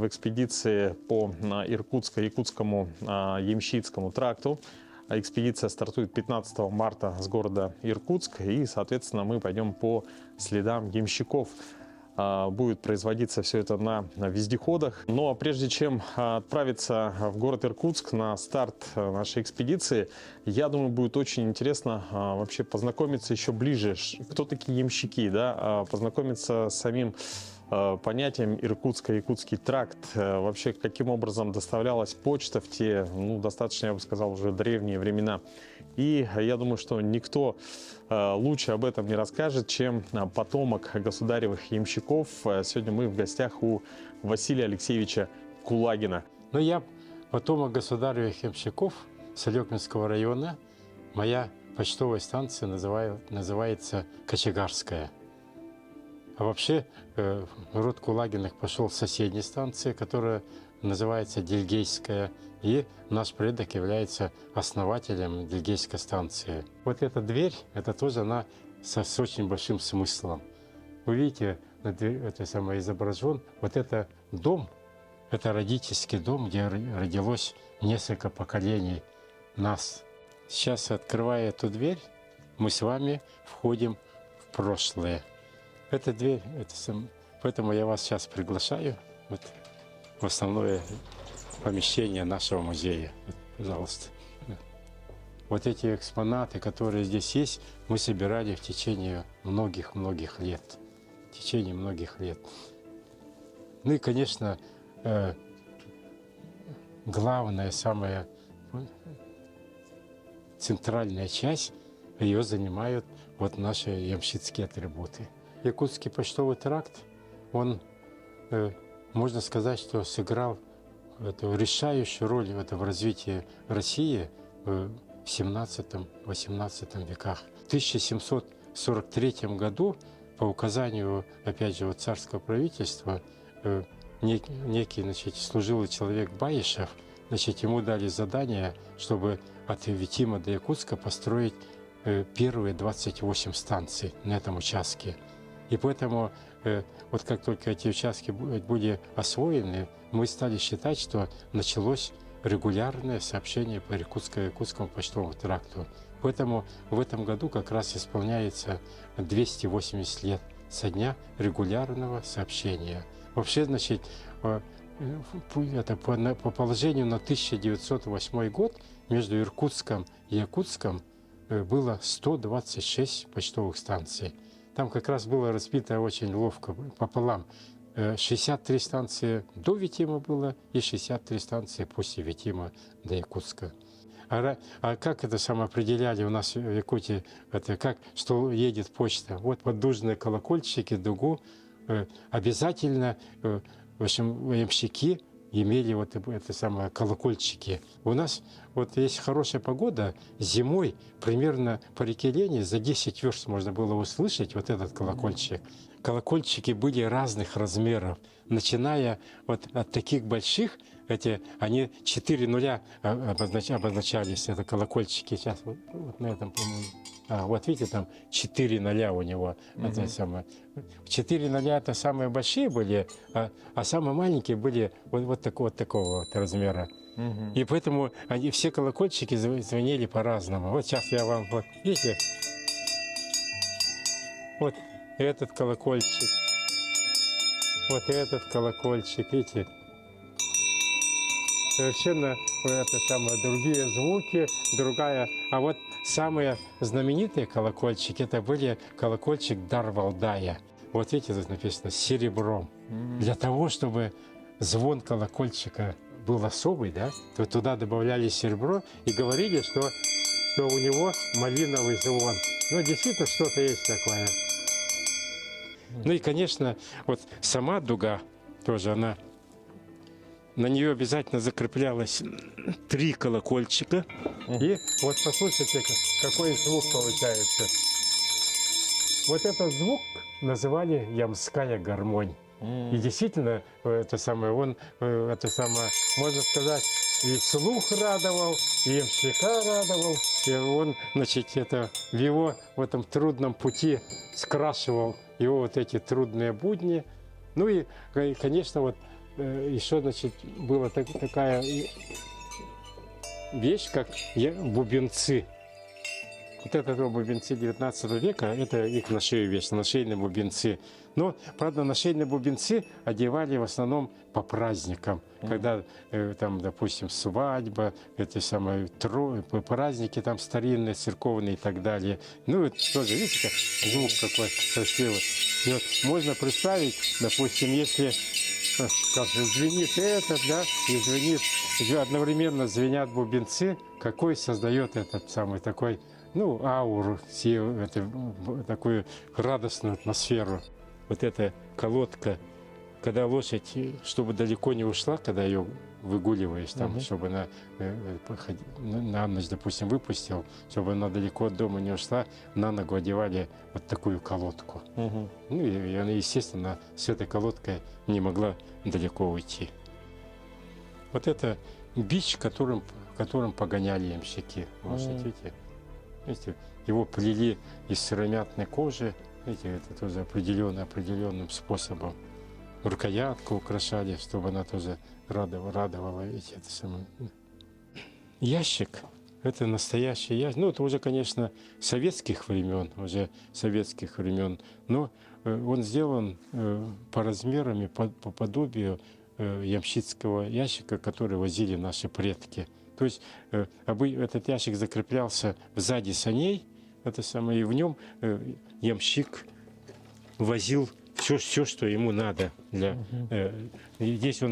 в экспедиции по Иркутско-Якутскому ямщицкому тракту. Экспедиция стартует 15 марта с города Иркутск, и, соответственно, мы пойдем по следам ямщиков. Будет производиться все это на вездеходах. Но прежде чем отправиться в город Иркутск на старт нашей экспедиции, я думаю, будет очень интересно вообще познакомиться еще ближе, кто такие ямщики, да, познакомиться с самим понятием Иркутско-Якутский тракт, вообще каким образом доставлялась почта в те, достаточно, я бы сказал, уже древние времена. И я думаю, что никто лучше об этом не расскажет, чем потомок государевых ямщиков. Сегодня мы в гостях у Василия Алексеевича Кулагина. Я потомок государевых ямщиков Солёкинского района. Моя почтовая станция называется Кочегарская. А вообще род Кулагиных пошел с соседней станции, которая называется Дельгейская. И наш предок является основателем Дельгейской станции. Вот эта дверь, это тоже она с очень большим смыслом. Вы видите, на дверь это самое изображен. Вот это дом, это родительский дом, где родилось несколько поколений нас. Сейчас, открывая эту дверь, мы с вами входим в прошлое. Эта дверь, поэтому я вас сейчас приглашаю в основное помещение нашего музея. Пожалуйста. Вот эти экспонаты, которые здесь есть, мы собирали в течение многих-многих лет. В течение многих лет. И, конечно, главная, самая центральная часть, ее занимают вот наши ямщицкие атрибуты. Якутский почтовый тракт, он, можно сказать, что сыграл эту решающую роль в развитии России в 17-18 веках. В 1743 году по указанию, опять же, царского правительства, некий служилый человек Баишев, ему дали задание, чтобы от Витима до Якутска построить первые 28 станций на этом участке. И поэтому, вот как только эти участки были освоены, мы стали считать, что началось регулярное сообщение по Якутскому почтовому тракту. Поэтому в этом году как раз исполняется 280 лет со дня регулярного сообщения. Вообще, это по положению на 1908 год между Иркутском и Якутском было 126 почтовых станций. Там как раз было разбито очень ловко пополам. 63 станции до Витима было и 63 станции после Витима до Якутска. А как это определяли у нас в Якутии, что едет почта? Вот поддужные колокольчики, дугу. Обязательно, в общем, ямщики имели колокольчики. У нас есть хорошая погода, зимой примерно по реке Лени за 10 верст можно было услышать вот этот колокольчик. Колокольчики были разных размеров, начиная от таких больших, они 4 нуля обозначались, это колокольчики. Сейчас вот на этом, по-моему. Вот видите, там 4 ноля у него. Это 4 ноля это самые большие были, а самые маленькие были вот такого размера. И поэтому все колокольчики звенели по-разному. Вот сейчас я вам, видите, вот этот колокольчик, вот этот колокольчик, видите. Совершенно другие звуки, другая. А вот самые знаменитые колокольчики, это были колокольчик Дар-Валдая. Вот видите, тут написано с серебром. Для того, чтобы звон колокольчика был особый, да, то туда добавляли серебро и говорили, что у него малиновый звон. Действительно, что-то есть такое. И, конечно, вот сама дуга тоже, на нее обязательно закреплялось 3 колокольчика. И вот послушайте, какой звук получается. Вот этот звук называли ямская гармонь. И действительно, можно сказать, и слух радовал, и ямщика радовал. И он, в его в этом трудном пути скрашивал его эти трудные будни. И, конечно, еще, значит, была такая вещь, как бубенцы. Вот это бубенцы 19 века, это их на шею вешали, нашейные бубенцы. Но, правда, нашейные бубенцы одевали в основном по праздникам, когда там, допустим, свадьба, эти самые праздники там старинные, церковные и так далее. Ну, это тоже, видите, как звук какой красивый. И вот можно представить, допустим, если как звенит это, да, и звенит, одновременно звенят бубенцы, какой создает этот самый такой, ну, ауру, такую радостную атмосферу. Вот эта колодка, когда лошадь, чтобы далеко не ушла, когда ее выгуливаешь, там, чтобы она на ночь, допустим, выпустил, чтобы она далеко от дома не ушла, на ногу одевали вот такую колодку. Ну, и она, естественно, с этой колодкой не могла далеко уйти. Вот это бич, которым погоняли ямщики. Лошадь, видите, его плели из сыромятной кожи, видите, это тоже определенным способом. Рукоятку украшали, чтобы она тоже радовала. Видите, это самое. Ящик – это настоящий ящик. Ну, это уже, конечно, советских времен, но он сделан по размерам и по подобию ямщицкого ящика, который возили наши предки. То есть этот ящик закреплялся сзади саней, это самое, и в нем ямщик возил все, что ему надо. Здесь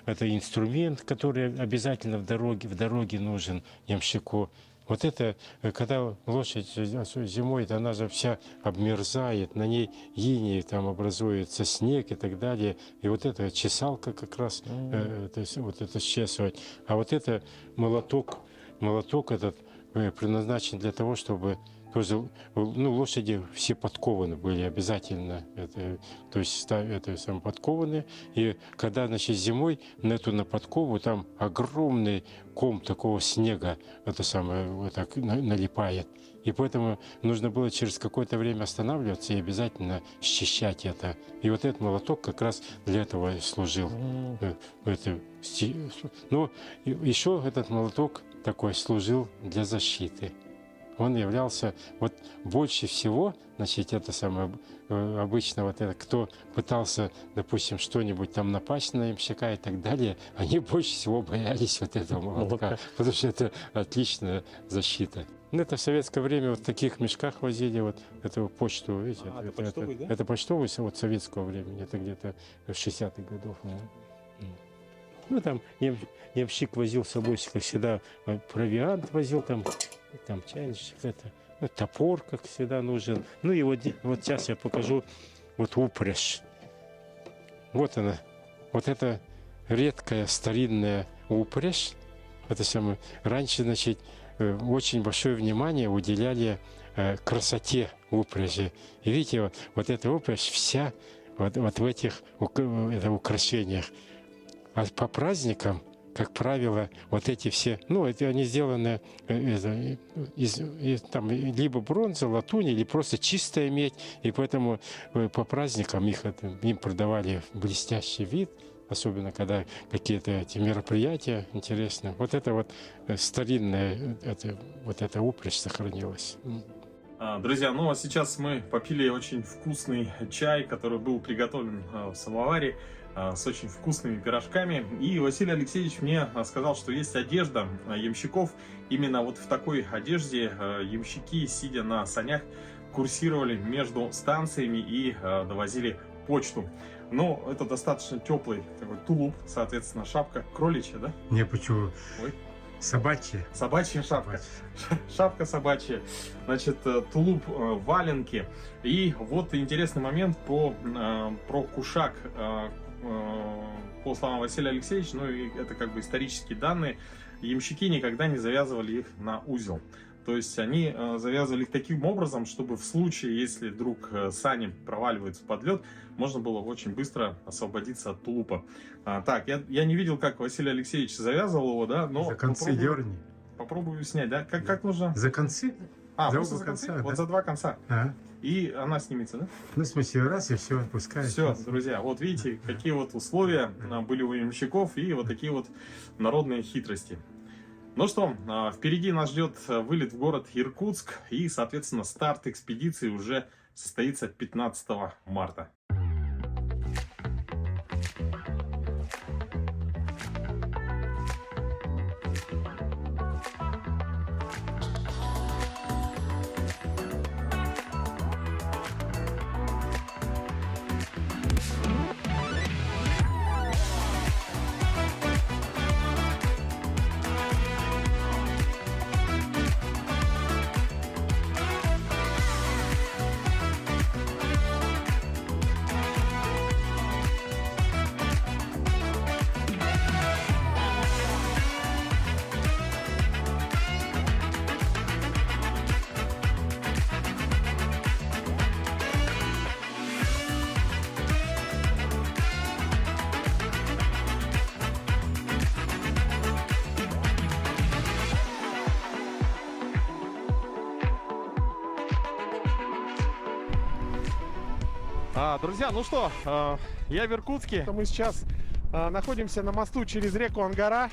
это инструмент, который обязательно в дороге нужен ямщику. Вот это, когда лошадь зимой, она же вся обмерзает, на ней иней, там образуется снег и так далее. И вот эта чесалка как раз, то есть вот это счесывать. А вот это молоток этот предназначен для того, чтобы тоже, ну, лошади все подкованы были обязательно, то есть это сам подкованы. И когда, значит, зимой на подкову там огромный ком такого снега, это самое, вот так налипает. И поэтому нужно было через какое-то время останавливаться и обязательно счищать это. И вот этот молоток как раз для этого служил. Но еще этот молоток такой служил для защиты. Он являлся, вот больше всего, значит, это самое, обычно вот это, кто пытался, допустим, что-нибудь там напасть на ямщика и так далее, они больше всего боялись вот этого молотка, потому что это отличная защита. Ну, это в советское время вот в таких мешках возили вот эту почту, видите? Это почтовый, да? Это почтовый вот советского времени, это где-то в 60-х годов. Ну, там ямщик возил с собой, как всегда, провиант возил, там чайничек, топор, как всегда, нужен. Ну и вот сейчас я покажу вот упряжь. Вот она. Вот это редкая старинная упряжь. Это самое. Раньше, значит, очень большое внимание уделяли красоте упряжи. И видите, вот эта упряжь вся вот в этих украшениях. А по праздникам, как правило, вот эти все, ну, это они сделаны из там, либо бронзы, латуни, или просто чистая медь, и поэтому по праздникам им продавали блестящий вид, особенно когда какие-то эти мероприятия интересные. Вот это вот старинная, вот эта упряжь сохранилась. Друзья, ну а сейчас мы попили очень вкусный чай, который был приготовлен в самоваре, с очень вкусными пирожками. И Василий Алексеевич мне сказал, что есть одежда ямщиков. Именно вот в такой одежде ямщики, сидя на санях, курсировали между станциями и довозили почту. Но это достаточно теплый такой тулуп, соответственно, шапка кроличья, да? Не, почему? Ой. Собачья. Собачья шапка. Шапка собачья. Значит, тулуп, валенки. И вот интересный момент про кушак. По словам Василия Алексеевича, ну и это как бы исторические данные, ямщики никогда не завязывали их на узел. То есть они завязывали их таким образом, чтобы в случае, если вдруг сани проваливаются под лед, можно было очень быстро освободиться от тулупа. Так, я не видел, как Василий Алексеевич завязывал его, да, но За концы попробую снять, да? Как нужно? За концы? Просто за концы? Вот за два конца. и она снимется, да? Ну, в смысле, раз и все, пускай. Все, друзья, вот видите, какие вот условия были у ямщиков и вот такие вот народные хитрости. Ну что, впереди нас ждет вылет в город Иркутск, и, соответственно, старт экспедиции уже состоится 15 марта. Друзья, ну что, я в Иркутске. Мы сейчас находимся на мосту через реку Ангара.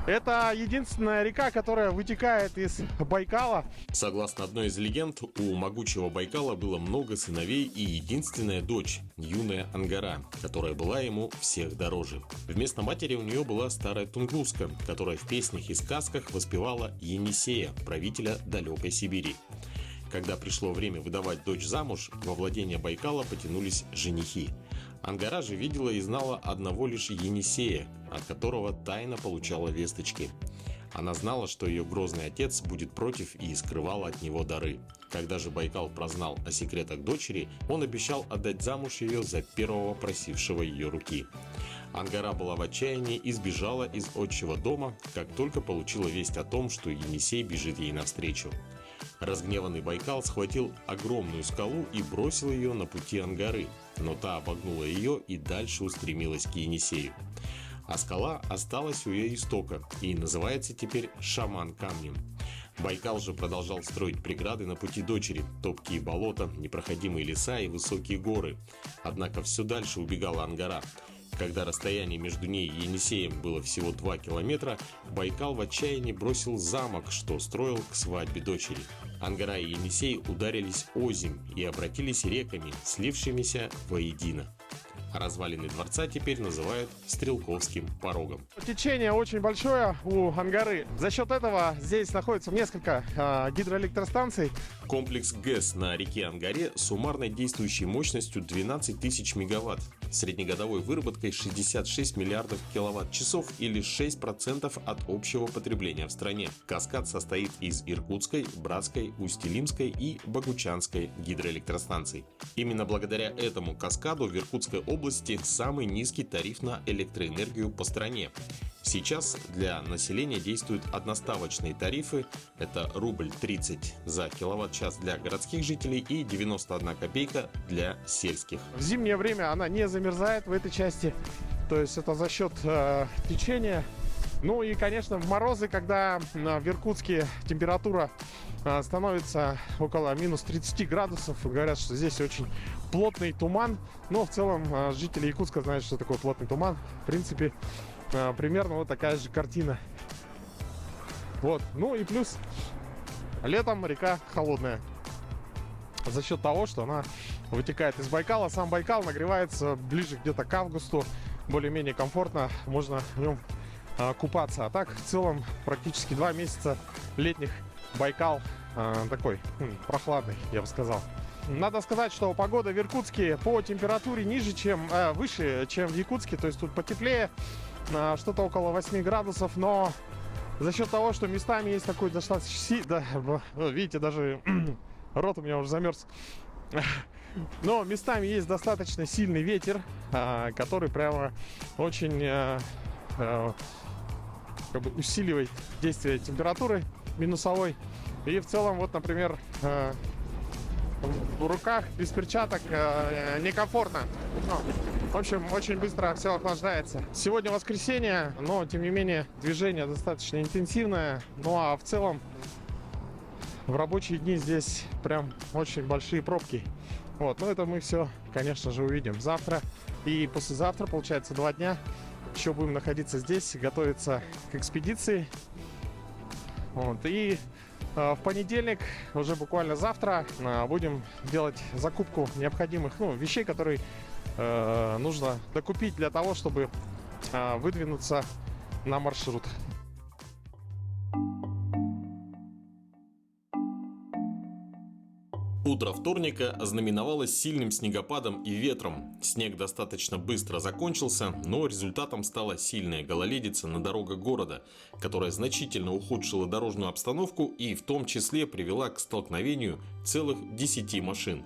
Это единственная река, которая вытекает из Байкала. Согласно одной из легенд, у могучего Байкала было много сыновей и единственная дочь, юная Ангара, которая была ему всех дороже. Вместо матери у нее была старая тунгуска, которая в песнях и сказках воспевала Енисея, правителя далекой Сибири. Когда пришло время выдавать дочь замуж, во владение Байкала потянулись женихи. Ангара же видела и знала одного лишь Енисея, от которого тайно получала весточки. Она знала, что ее грозный отец будет против и скрывала от него дары. Когда же Байкал прознал о секретах дочери, он обещал отдать замуж ее за первого просившего ее руки. Ангара была в отчаянии и сбежала из отчего дома, как только получила весть о том, что Енисей бежит ей навстречу. Разгневанный Байкал схватил огромную скалу и бросил ее на пути Ангары, но та обогнула ее и дальше устремилась к Енисею. А скала осталась у ее истока и называется теперь Шаман камнем. Байкал же продолжал строить преграды на пути дочери, топкие болота, непроходимые леса и высокие горы. Однако все дальше убегала Ангара. Когда расстояние между ней и Енисеем было всего 2 километра, Байкал в отчаянии бросил замок, что строил к свадьбе дочери. Ангара и Енисей ударились озимь и обратились реками, слившимися воедино. Развалины дворца теперь называют Стрелковским порогом. Течение очень большое у Ангары. За счет этого здесь находится несколько гидроэлектростанций. Комплекс ГЭС на реке Ангаре с суммарной действующей мощностью 12 тысяч мегаватт, среднегодовой выработкой 66 миллиардов киловатт-часов или 6% от общего потребления в стране. Каскад состоит из Иркутской, Братской, Усть-Илимской и Богучанской гидроэлектростанций. Именно благодаря этому каскаду в Иркутской области самый низкий тариф на электроэнергию по стране. Сейчас для населения действуют одноставочные тарифы. Это рубль 30 за киловатт-час для городских жителей и 91 копейка для сельских. В зимнее время она не замерзает в этой части. То есть это за счет течения. Ну и, конечно, в морозы, когда в Иркутске температура становится около минус 30 градусов. Говорят, что здесь очень плотный туман. Но в целом жители Якутска знают, что такое плотный туман. В принципе, примерно вот такая же картина. Вот. Ну и плюс летом река холодная. За счет того, что она вытекает из Байкала. Сам Байкал нагревается ближе где-то к августу. Более-менее комфортно. Можно в нем купаться. А так, в целом, практически 2 месяца летних Байкал такой прохладный, я бы сказал. Надо сказать, что погода в Иркутске по температуре выше, чем в Якутске. То есть тут потеплее, что-то около 8 градусов. Но за счет того, что местами есть такой достаточно... видите, даже рот у меня уже замерз. Но местами есть достаточно сильный ветер, который прямо очень усиливает действие температуры минусовой. И в целом, вот, например, в руках без перчаток некомфортно. В общем, очень быстро все охлаждается. Сегодня воскресенье, но тем не менее движение достаточно интенсивное. Ну а в целом В рабочие дни здесь прям очень большие пробки. Вот, но это мы все, конечно же, увидим завтра. И послезавтра, получается, 2 дня еще будем находиться здесь, готовиться к экспедиции. Вот, и в понедельник, уже буквально завтра, будем делать закупку необходимых вещей, которые нужно докупить для того, чтобы выдвинуться на маршрут. Утро вторника ознаменовалось сильным снегопадом и ветром. Снег достаточно быстро закончился, но результатом стала сильная гололедица на дорогах города, которая значительно ухудшила дорожную обстановку и в том числе привела к столкновению целых 10 машин.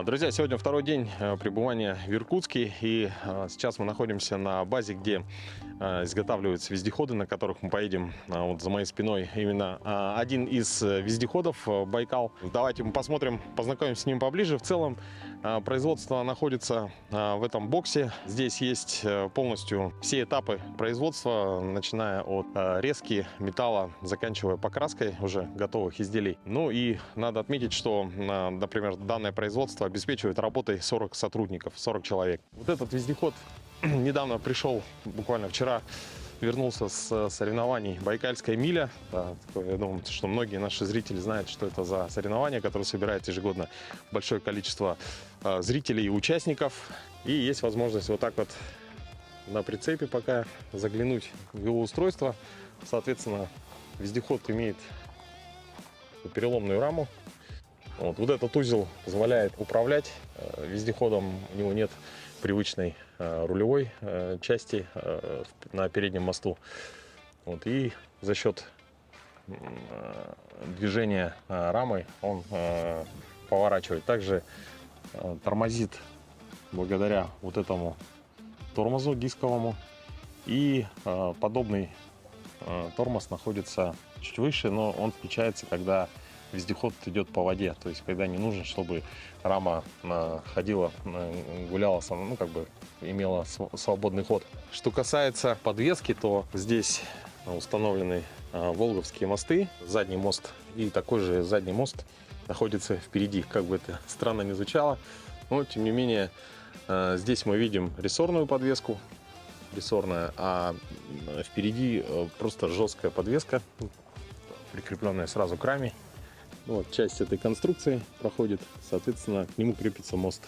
Друзья, сегодня второй день пребывания в Иркутске, и сейчас мы находимся на базе, где изготавливаются вездеходы, на которых мы поедем. Вот за моей спиной именно один из вездеходов Байкал. Давайте мы посмотрим, познакомимся с ним поближе. В целом производство находится в этом боксе. Здесь есть полностью все этапы производства, начиная от резки металла, заканчивая покраской уже готовых изделий. Ну и надо отметить, что, например, данное производство обеспечивает работой 40 сотрудников, 40 человек. Вот этот вездеход недавно пришел, буквально вчера, вернулся с соревнований «Байкальская миля». Да, я думаю, что многие наши зрители знают, что это за соревнования, которые собирает ежегодно большое количество зрителей и участников. И есть возможность вот так вот на прицепе пока заглянуть в его устройство. Соответственно, вездеход имеет переломную раму. Вот этот узел позволяет управлять вездеходом. У него нет привычной рулевой части на переднем мосту. Вот, и за счет движения рамой он поворачивает. Также тормозит благодаря вот этому тормозу дисковому. И подобный тормоз находится чуть выше, но он включается, когда вездеход идет по воде, то есть когда не нужно, чтобы рама ходила, гуляла, имела свободный ход. Что касается подвески, то здесь установлены волговские мосты, задний мост, и такой же задний мост находится впереди. Как бы это странно ни звучало, но тем не менее здесь мы видим рессорную подвеску, рессорная, а впереди просто жесткая подвеска, прикрепленная сразу к раме. Вот, часть этой конструкции проходит, соответственно, к нему крепится мост.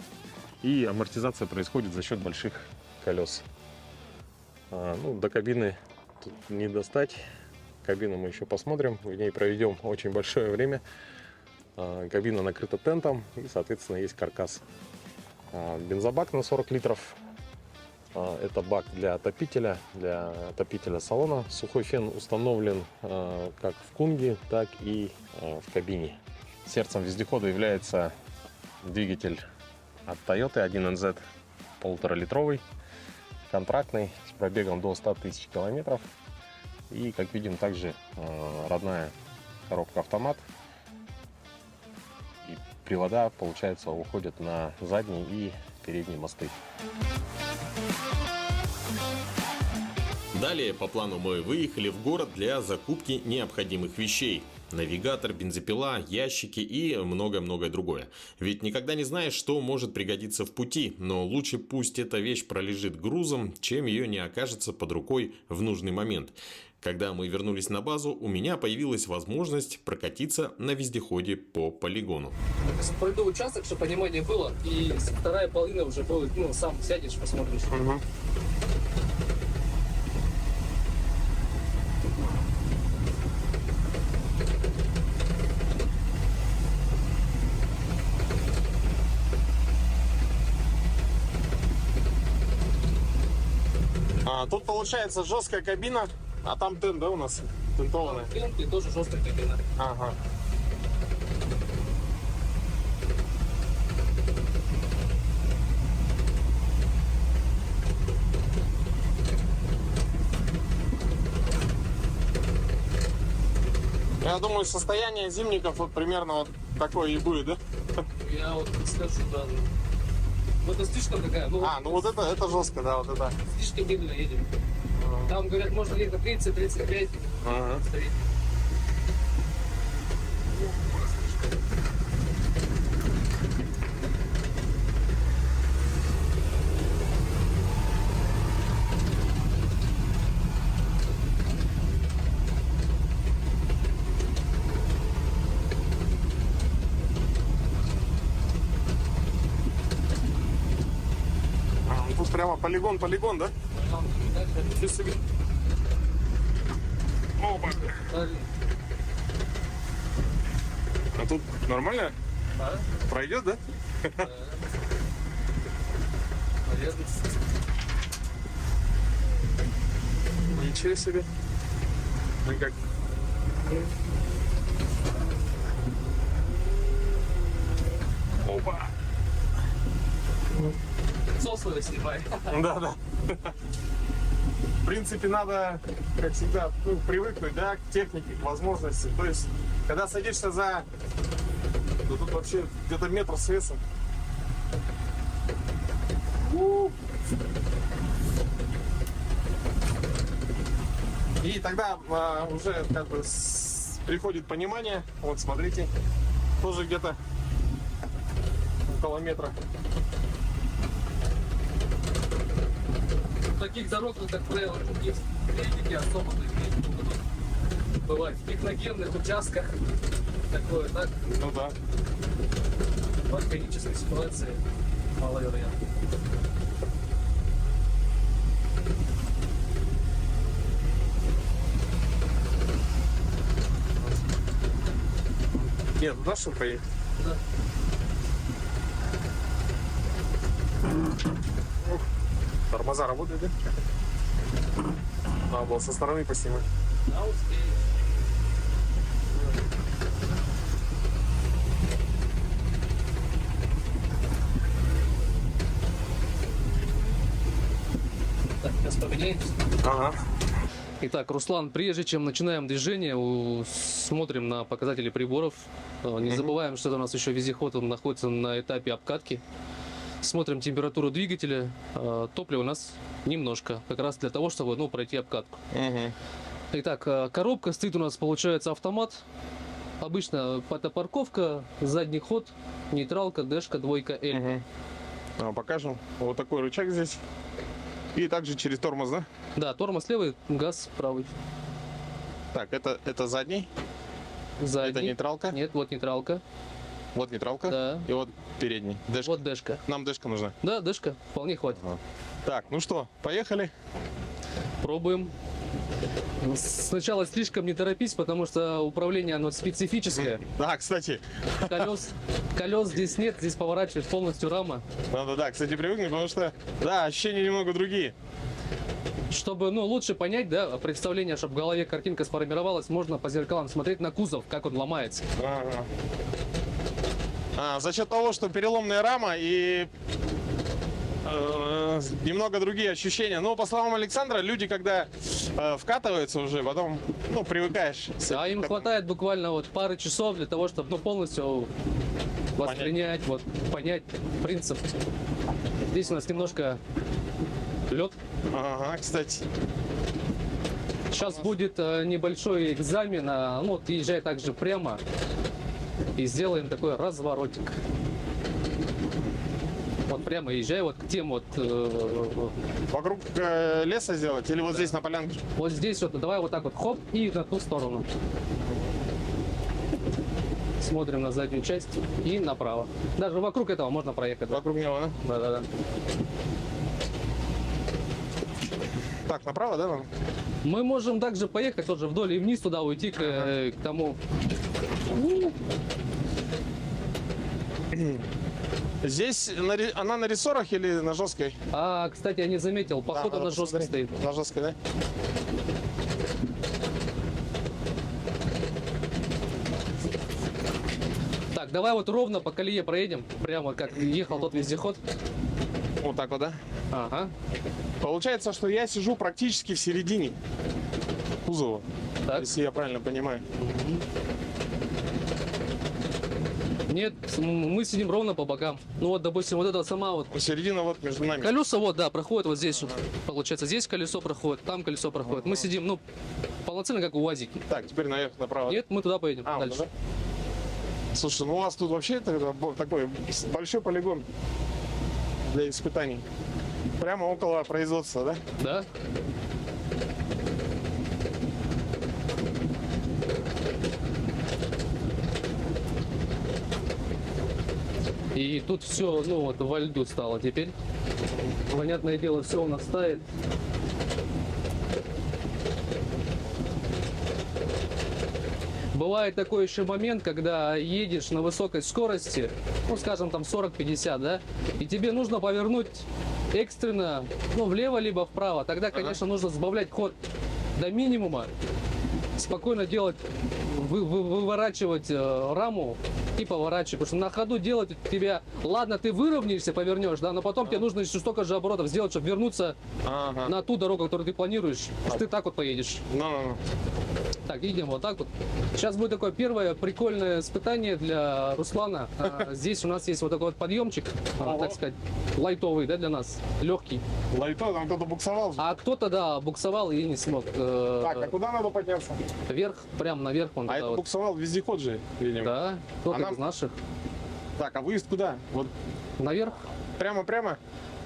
И амортизация происходит за счет больших колес. До кабины тут не достать. Кабину мы еще посмотрим, в ней проведем очень большое время. Кабина накрыта тентом и, соответственно, есть каркас. Бензобак на 40 литров. Это бак для отопителя салона. Сухой фен установлен как в Кунге, так и в кабине. Сердцем вездехода является двигатель от Toyota 1NZ, 1,5-литровый, контрактный, с пробегом до 100 тысяч километров. И, как видим, также родная коробка автомат. И привода, получается, уходят на задние и передние мосты. Далее по плану мы выехали в город для закупки необходимых вещей. Навигатор, бензопила, ящики и многое-многое другое. Ведь никогда не знаешь, что может пригодиться в пути, но лучше пусть эта вещь пролежит грузом, чем ее не окажется под рукой в нужный момент. Когда мы вернулись на базу, у меня появилась возможность прокатиться на вездеходе по полигону. Пройду участок, чтобы понимание было, и вторая половина уже будет, сам сядешь, посмотришь. Тут получается жесткая кабина, а там тент, да, у нас тентованная? Тент и тоже жесткая кабина. Ага. Я думаю, состояние зимников вот примерно вот такое и будет, да? Я вот скажу, да. Вот это слишком такая, ну, А, ну вот это жестко, да, вот это. слишком медленно едем. Там, говорят, можно ехать 30-35. Ага. Стоит. А, ну тут прямо полигон, да? Там, дальше. Ничего себе. Опа. А тут нормально? А? Пройдет, да? Наверное. Ничего себе. Ну как? Опа. Сословие снимай. Да. В принципе, надо, как всегда, ну, привыкнуть, да, к технике, к возможности. То есть, когда садишься за... Ну, тут вообще где-то метр с весом. И тогда уже как бы приходит понимание. Вот, смотрите, тоже где-то около метра. Таких дорог, ну, как правило, есть критики особо бывает в техногенных участках. Такое, так, Ну да. в органической ситуации маловероятно. Нет, туда что поехать? Да. Тормоза работают, да? Надо было со стороны поснимать. А успеешь. Так, сейчас поменяемся. Ага. Итак, Руслан, прежде чем начинаем движение, смотрим на показатели приборов. Не забываем, что это у нас еще вездеход, он находится на этапе обкатки. Смотрим температуру двигателя. Топлива у нас немножко, как раз для того, чтобы, ну, пройти обкатку. Итак, коробка стоит у нас, получается, автомат. Обычно это парковка, задний ход, нейтралка, дэшка, двойка, L. Покажем. Вот такой рычаг здесь. И также через тормоз, да? Да, тормоз левый, газ правый. Так, это задний. Задний. Это нейтралка. Нет, вот нейтралка. Вот нейтралка. Да. И вот передний. Дэшка. Вот дэшка. Нам дэшка нужна. Да, дэшка, вполне хватит. Так, ну что, поехали. Пробуем. Сначала слишком не торопись, потому что управление оно специфическое. Да, кстати, Колес здесь нет, здесь поворачивает полностью рама. надо, да, кстати, привыкнуть, потому что, да, ощущения немного другие. Чтобы, ну, лучше понять, да, представление, чтобы в голове картинка сформировалась, можно по зеркалам смотреть на кузов, как он ломается. За счет того, что переломная рама и немного другие ощущения. Но, по словам Александра, люди, когда вкатываются уже, потом, ну, привыкаешь. А им хватает буквально вот пары часов для того, чтобы, ну, полностью воспринять, вот, понять принцип. Здесь у нас немножко лед. Ага, кстати. Сейчас будет небольшой экзамен, ну, вот, езжай также прямо и сделаем такой разворотик. Вот прямо езжай вот к тем вот... Вокруг леса сделать или вот здесь на полянке? Вот здесь вот, давай вот так вот, хоп, и на ту сторону. Смотрим на заднюю часть и направо. Даже вокруг этого можно проехать. Да? Вокруг него, да? Да-да-да. Так, направо, да? Нам? Мы можем также поехать тоже вдоль и вниз туда уйти к тому. Здесь она на рессорах или на жесткой? А, кстати, я не заметил, походу надо на жесткой посмотреть. стоит. На жесткой, да? Так, давай вот ровно по колее проедем, прямо как ехал тот вездеход. Вот так вот, да? Ага. Получается, что я сижу практически в середине кузова, Так. если я правильно понимаю. Нет, мы сидим ровно по бокам. Ну вот, допустим, вот эта сама вот Середина вот между нами. колеса вот, да, проходит вот здесь вот. Получается, здесь колесо проходит, там колесо проходит. Мы сидим, ну, полноценно как УАЗики. Так, теперь наверх, направо. Нет, мы туда поедем А, дальше. да? Слушай, ну у вас тут вообще такой большой полигон для испытаний. Прямо около производства, да? Да? И тут все, ну вот, во льду стало теперь. Понятное дело, все у нас тает. Бывает такой еще момент, когда едешь на высокой скорости, ну, скажем, там 40-50, да, и тебе нужно повернуть экстренно, ну, влево либо вправо. Тогда, конечно, нужно сбавлять ход до минимума, спокойно делать, выворачивать раму и поворачивать. Потому что на ходу делать у тебя, ладно, ты выровняешься, повернешь, да, но потом тебе нужно еще столько же оборотов сделать, чтобы вернуться на ту дорогу, которую ты планируешь. Потому что ты так вот поедешь. Ну. Так, едем вот так вот. Сейчас будет такое первое прикольное испытание для Руслана. Здесь у нас есть вот такой вот подъемчик, так сказать, лайтовый, да, для нас, легкий. Лайто, там кто-то буксовал. А кто-то, да, буксовал и не смог. Так, а куда надо подняться? Вверх, прям наверх он. А туда это вот. буксовал вездеход же, видимо. Да, кто-то нам- из наших. Так, а выезд куда? Вот Наверх. прямо-прямо?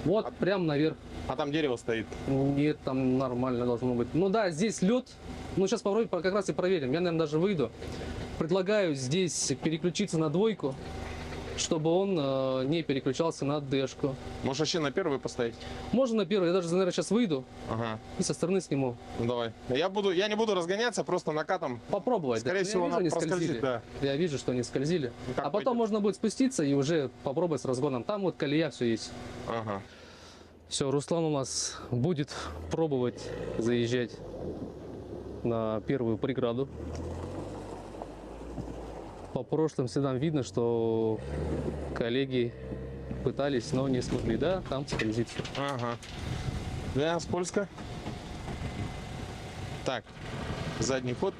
Вот, прям наверх. А там дерево стоит. Нет, там нормально должно быть. Ну да, здесь лед. Ну сейчас попробуем, как раз и проверим. Я, наверное, даже выйду. Предлагаю здесь переключиться на двойку, чтобы он не переключался на дэшку. Можешь вообще на первый поставить? Можно на первый, я даже, наверное, сейчас выйду Ага, и со стороны сниму. ну давай. Я не буду разгоняться, просто накатом. Попробовать. Скорее Да. всего, Я вижу, она они проскользит, скользили. да. Я вижу, что они скользили. Ну, как А потом пойдет. можно будет спуститься и уже попробовать с разгоном. Там вот колея все есть. Ага. Все, Руслан у нас будет пробовать заезжать на первую преграду. По прошлым следам видно, что коллеги пытались, но не смогли. Да, там скользит. Ага. Да, скользко. Так, задний ход.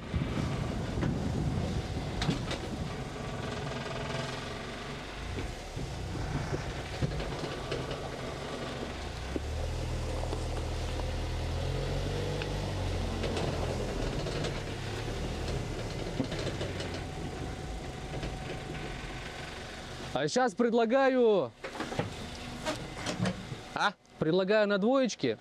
А сейчас предлагаю... Предлагаю на двоечке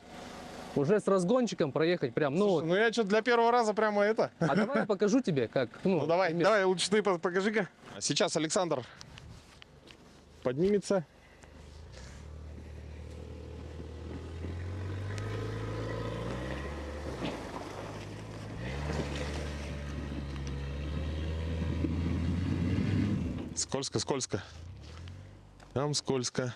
уже с разгончиком проехать прям, ну вот. Ну я что для первого раза прямо это. А давай я покажу тебе, как. Ну давай, пример. давай, лучше ты покажи-ка. Сейчас Александр поднимется. Скользко, скользко. Там скользко.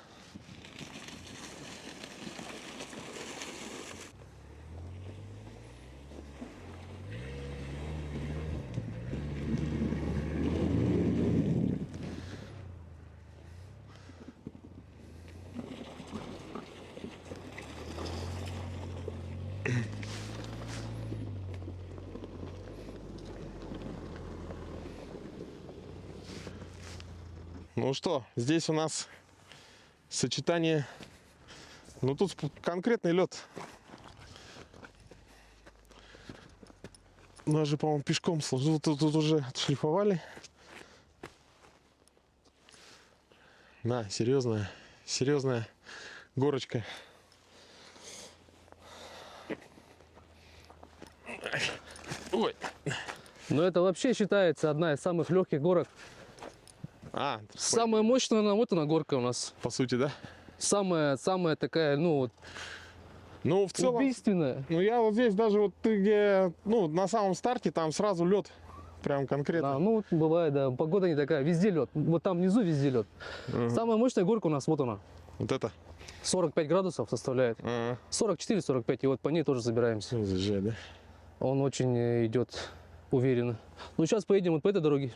Ну что, здесь у нас сочетание, ну тут конкретный лед. Даже, по-моему, пешком сложил, тут уже отшлифовали. Да, серьезная горочка. Ой. Но это вообще считается одна из самых легких горок. Самая мощная, вот она горка у нас. по сути, да? Самая такая, ну вот, Ну, в целом, убийственная. ну я вот здесь даже вот ты где, ну, на самом старте, там сразу лед. Прям конкретно. Да, ну вот бывает, да. Погода не такая, везде лед. Вот там внизу везде лед. Ага. Самая мощная горка у нас, вот она. Вот это. 45 градусов составляет. Ага. 44-45, и вот по ней тоже забираемся. Ну, заезжай, да? Он очень идет уверенно. Ну, сейчас поедем вот по этой дороге.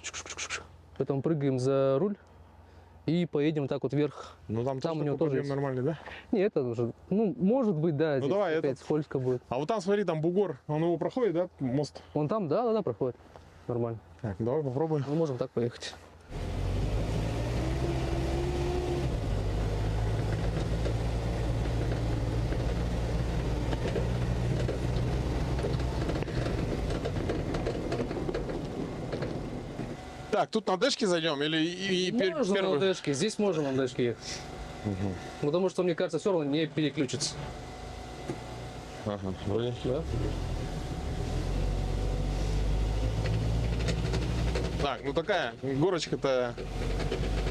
Потом прыгаем за руль и поедем так вот вверх. Ну там, Там тоже у него такой тоже подъем нормальный, да? Не, это уже, ну, может быть, да, здесь давай, опять этот. скользко будет. А вот там, смотри, там бугор. Он его проходит, да, мост? Вон там, да, проходит. Нормально. Так, давай попробуем. Мы можем так поехать. Так, тут на дэшке зайдем или Можно на дэшке, здесь можно на дэшке ехать. Потому что, мне кажется, все равно не переключится. Ага, вроде. Да? Так, ну такая горочка-то,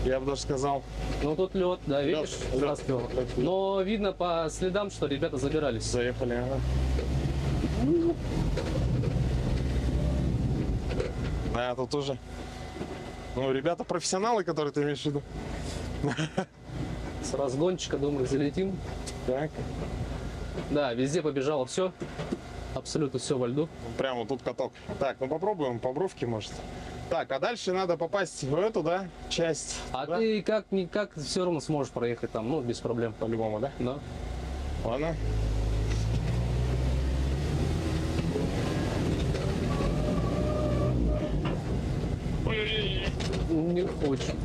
я бы даже сказал. Ну тут лед, да, видишь, Лёд. распёл. Но видно по следам, что ребята забирались. Заехали, ага. Да, тут уже. Ну, ребята профессионалы, которые ты имеешь в виду. С разгончика, думаю, залетим. Так. Да, везде побежало все. Абсолютно все во льду. Прямо вот тут каток. Так, ну попробуем, по бровке, может. Так, а дальше надо попасть в эту, да, часть. А да? ты как-никак все равно сможешь проехать там, ну, без проблем. По-любому, да? Да. Ладно. Не хочет.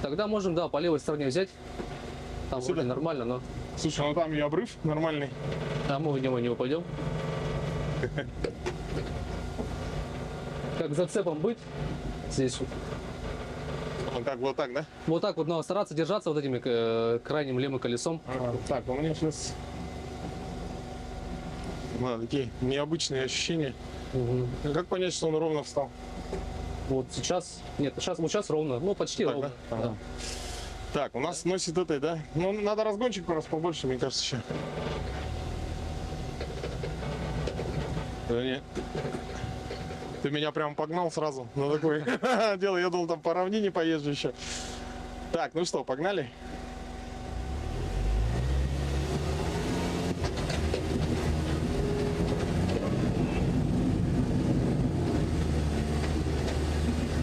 Тогда можем, да, по левой стороне взять. Там Сюда? вроде нормально, но Слушай, ну там и обрыв нормальный. а мы в него не упадем. Как зацепом быть здесь вот. Ну, как вот так, да? Вот так вот надо стараться держаться вот этими крайним левым колесом. Так, у меня сейчас такие необычные ощущения. Как понять, что он ровно встал? Вот сейчас, нет, сейчас, вот сейчас ровно, ну почти Так, ровно. да? Да. Ага. Так, у нас носит этой, да? Ну, надо разгончик просто побольше, мне кажется, еще. Да нет. Ты меня прям погнал сразу на такое дело. Я думал, там по равнине поезжу еще. Так, ну что, погнали?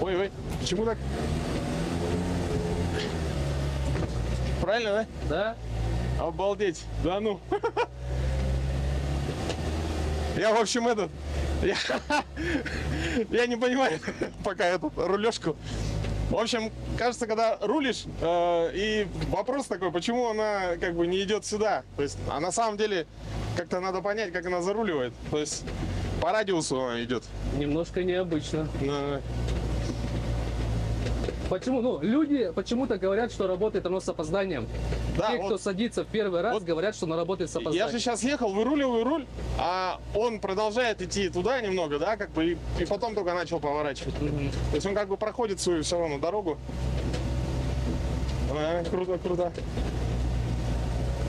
Ой, почему так? Правильно, Да? да? Обалдеть. Да ну. Я, в общем, я не понимаю пока эту рулежку. В общем, кажется, когда рулишь, и вопрос такой, почему она как бы не идет сюда. То есть, а на самом деле, как-то надо понять, как она заруливает. То есть, по радиусу она идет. Немножко необычно. Ну, Почему? Ну, люди почему-то говорят, что работает оно с опозданием. да, Те, вот кто садится в первый раз, вот говорят, что оно работает с я опозданием. же сейчас ехал, выруливаю руль, а он продолжает идти туда немного, да, как бы, и потом только начал поворачивать. Мгм. То есть он как бы проходит свою все равно дорогу. Круто, круто.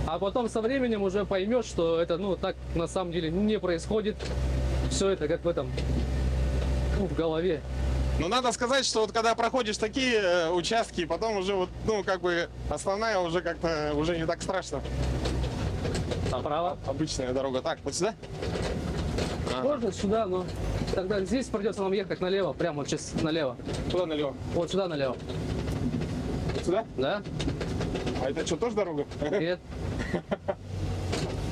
А потом со временем уже поймешь, что это, ну, так на самом деле не происходит. Все это как в этом, ну, в голове. Но надо сказать, что вот когда проходишь такие участки, потом уже вот, ну, как бы основная уже как-то уже не так страшно. Направо. Обычная дорога. Так, вот сюда? Можно сюда, но тогда здесь придется нам ехать налево, прямо вот сейчас налево. Туда налево. Вот сюда налево. Вот сюда? Да? А это что, тоже дорога? Нет.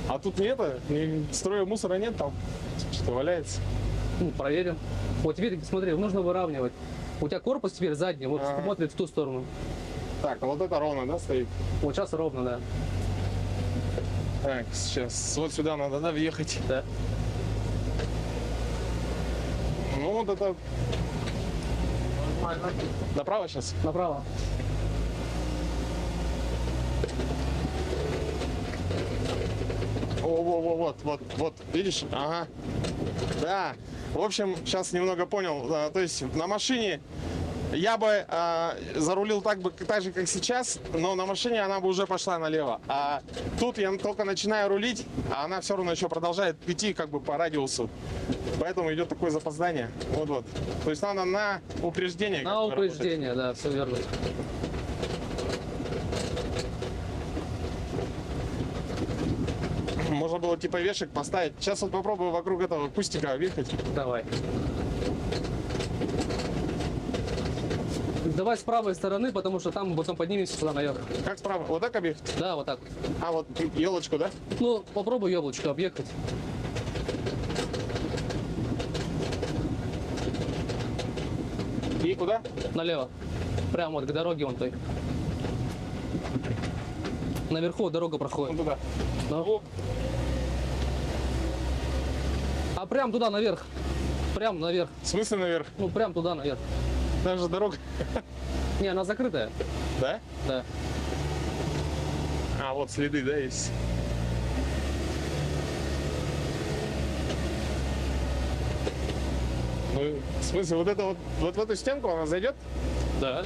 А тут нет, строя мусора нет там? Что валяется? Ну, проверим. Вот теперь, смотри, нужно выравнивать. У тебя корпус теперь задний, вот Ага. смотрит в ту сторону. Так, а вот это ровно, да, стоит? Вот сейчас ровно, да. Так, сейчас вот сюда надо, да, въехать. Да. Ну, вот это... Нормально. Направо сейчас? Направо. Вот, видишь? Ага. Да. В общем, сейчас немного понял. То есть на машине я бы зарулил так же, как сейчас, но на машине она бы уже пошла налево. А тут я только начинаю рулить, а она все равно еще продолжает идти как бы по радиусу. Поэтому идет такое запоздание. Вот. То есть надо на упреждение. На как-то работать. упреждение, да, все верно. Можно было типа вешек поставить. Сейчас вот попробую вокруг этого кустика объехать. Давай. Давай с правой стороны, потому что там мы потом поднимемся сюда наверх. Как справа? Вот так объехать? Да, вот так. А, вот елочку, да? Ну, попробуй яблочко объехать. И куда? Налево. Прямо вот к дороге вон той. Наверху дорога Вон проходит. туда. Да. А прям туда наверх. Прям наверх. В смысле наверх? Ну, прям туда наверх. Там же дорога. Не, она закрытая. Да? Да. А, вот следы, да, есть. Ну, в смысле, вот это вот в эту стенку она зайдет? Да.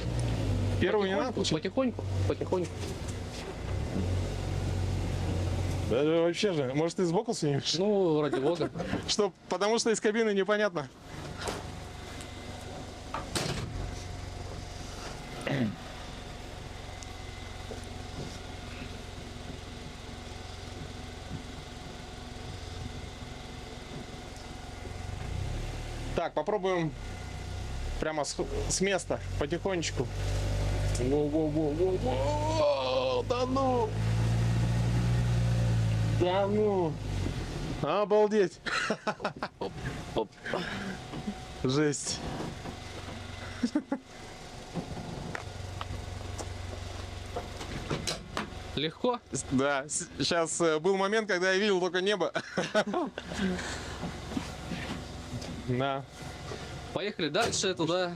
Первую не надо? Потихоньку, потихоньку. Да, да, вообще же. Может, ты сбоку снимешь? Ну, ради бога. Что, потому что из кабины непонятно. Так, попробуем прямо с места, потихонечку. Воу-воу-воу-воу-воу! Да ну! Да ну! Обалдеть! Оп. Жесть! Легко? Да, сейчас был момент, когда я видел только небо. Да. Поехали дальше туда.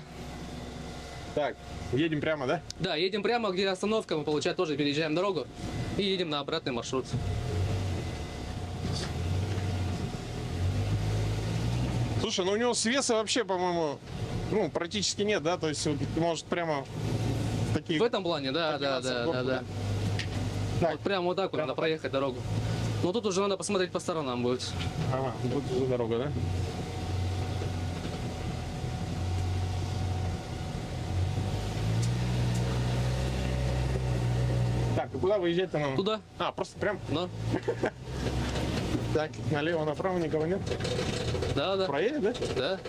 Так, едем прямо, да? Да, едем прямо, где остановка, мы, получается, тоже переезжаем дорогу и едем на обратный маршрут. Слушай, ну у него свеса вообще, по-моему, ну, практически нет, да? То есть, вот, может, прямо в такие... В этом плане, да. Так. Вот прямо вот так вот надо проехать дорогу. Но тут уже надо посмотреть по сторонам будет. Ага, вот уже дорога, да? Так, и куда выезжать-то нам? Туда? А, просто прям. Да, Так, налево, направо никого нет. да. Проедет, да? Да.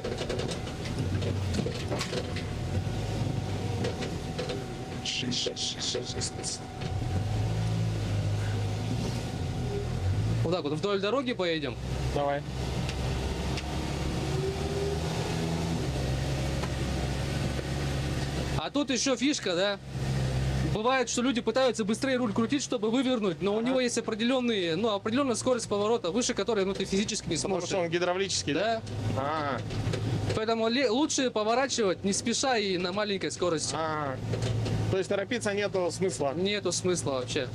Вот так вот вдоль дороги поедем. Давай. А тут еще фишка, да? Бывает, что люди пытаются быстрее руль крутить, чтобы вывернуть, но у него есть определенная скорость поворота, выше которой ты физически не Потому сможешь. что он гидравлический, да? Да. А, Поэтому лучше поворачивать не спеша и на маленькой скорости. то есть торопиться нету смысла. Нету смысла вообще.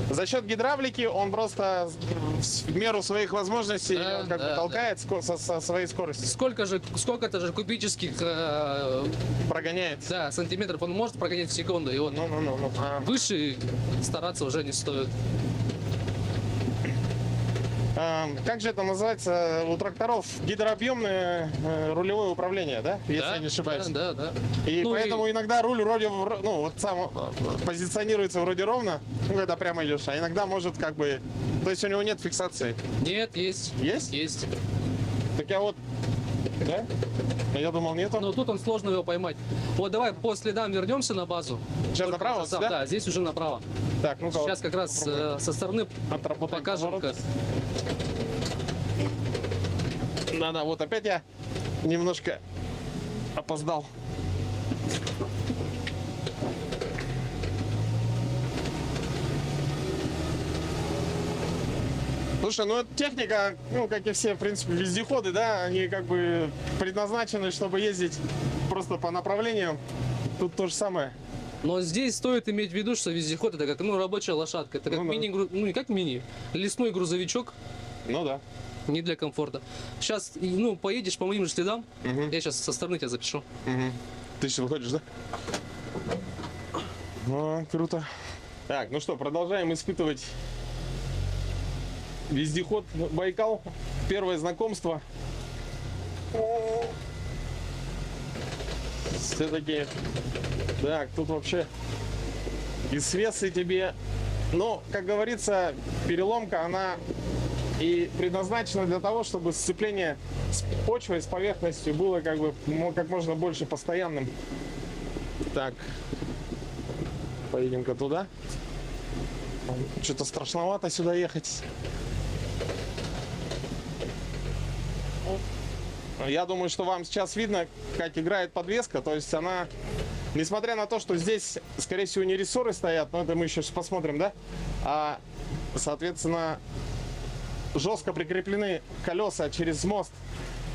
За счет гидравлики он просто в меру своих возможностей Да, как бы да, толкает со своей скоростью. Сколько-то же кубических Прогоняет. да, сантиметров он может прогонять в секунду, и вот Ну. выше стараться уже не стоит. Как же это называется у тракторов? Гидрообъемное рулевое управление, да? Если Да, я не ошибаюсь. Да. И Ну поэтому иногда руль вроде, ну, вот сам позиционируется вроде ровно, ну, когда прямо идешь, а иногда может как бы... То есть у него нет фиксации. Нет, есть. Есть? Есть. Так я вот... Да? Я думал, нету. Но тут он сложно его поймать. Вот давай по следам вернемся на базу. Сейчас Только направо, состав, да? Да, здесь уже направо. Так, ну-ка. Сейчас как раз со стороны Отработаем покажем. поворот. Да, вот опять я немножко опоздал. Слушай, ну эта техника, ну как и все, в принципе, вездеходы, да, они как бы предназначены, чтобы ездить просто по направлениям. Тут то же самое. Но здесь стоит иметь в виду, что вездеход это как рабочая лошадка. Это как Ну да. не как мини, лесной грузовичок. Ну да. Не для комфорта. Сейчас, поедешь по моим же следам. Мгм. Я сейчас со стороны тебя запишу. Ты сейчас выходишь, да? О, круто. Так, ну что, продолжаем испытывать вездеход Байкал. Первое знакомство. Все-таки. Так, тут вообще и свесы тебе. Но, как говорится, переломка, она и предназначена для того, чтобы сцепление с почвой, с поверхностью было как можно больше постоянным. Так, поедем-ка туда. Что-то страшновато сюда ехать. Я думаю, что вам сейчас видно, как играет подвеска. То есть она, несмотря на то, что здесь, скорее всего, не рессоры стоят, но это мы еще посмотрим, да? А, соответственно, жестко прикреплены колеса через мост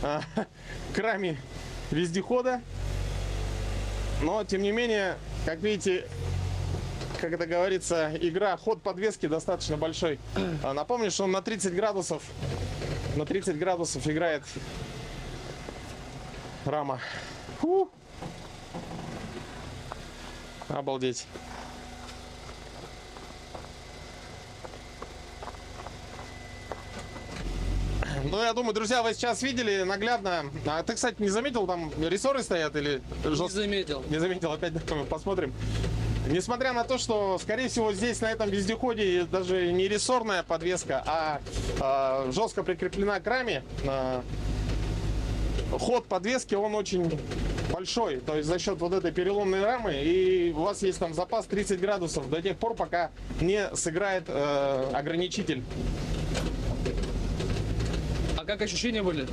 к раме вездехода. Но, тем не менее, как видите, как это говорится, ход подвески достаточно большой. Напомню, что он на 30 градусов играет рама. Фу. Обалдеть. Ну, я думаю, друзья, вы сейчас видели наглядно. А ты, кстати, не заметил, там рессоры стоят или Не жестко? заметил. Не заметил, опять посмотрим. Несмотря на то, что, скорее всего, здесь на этом вездеходе даже не рессорная подвеска, а жестко прикреплена к раме, ход подвески, он очень большой. То есть за счет вот этой переломной рамы, и у вас есть там запас 30 градусов до тех пор, пока не сыграет ограничитель. А как ощущения были?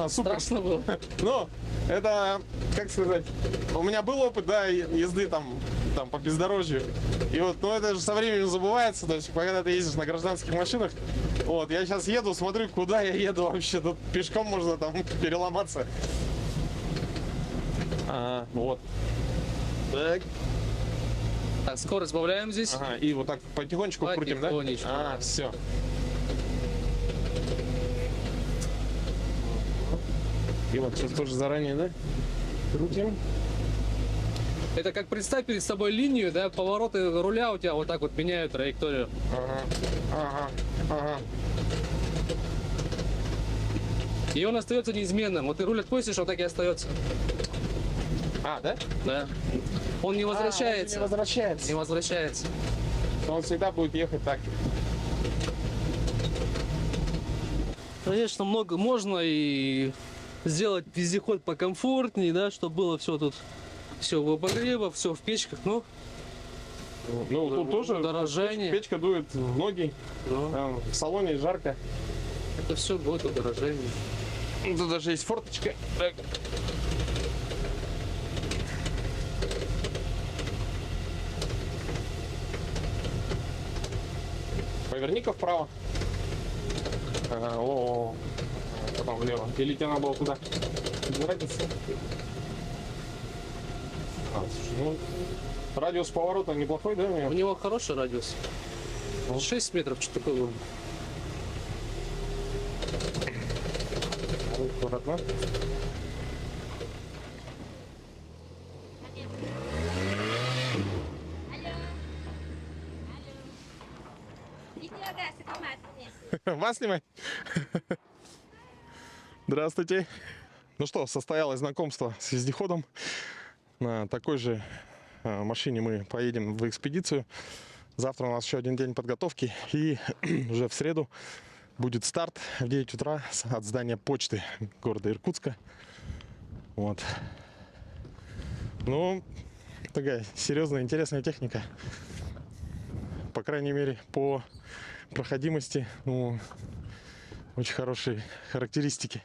Супер. Страшно было. Ну, это, как сказать, у меня был опыт, да, езды там по бездорожью. И вот, ну, это же со временем забывается, то есть, когда ты ездишь на гражданских машинах, вот, я сейчас еду, смотрю, куда я еду вообще, тут пешком можно там переломаться. Ага, вот. Так. Так, скорость сбавляем здесь. Ага, и вот так потихонечку крутим, да? Потихонечку, да. Все. И вот сейчас тоже заранее, да? Крутим. Это как представь перед собой линию, да, повороты руля у тебя вот так вот меняют траекторию. Ага. И он остается неизменным. Вот ты руль отпустишь, он так и остается. Да? Да. Он не возвращается. Не возвращается. Не возвращается. Он всегда будет ехать так. Конечно, много можно и сделать вездеход покомфортнее, да, чтобы было все тут, все в обогревах, все в печках, но Ну, тут тоже дорожание. печка дует в ноги, но в салоне жарко. это все будет удорожение. Тут даже есть форточка. Так. Поверни-ка вправо. Потом влево. Или тебе надо было туда? Без разницы. Слушай, ну, радиус поворота неплохой, да? У него хороший радиус. 6 метров, что такое было. Аккуратно. Вас снимать? Здравствуйте. Ну что, состоялось знакомство с вездеходом. На такой же машине мы поедем в экспедицию. Завтра у нас еще один день подготовки. И уже в среду будет старт в 9 утра от здания почты города Иркутска. Вот. Ну, такая серьезная, интересная техника. По крайней мере, по проходимости, ну, очень хорошие характеристики.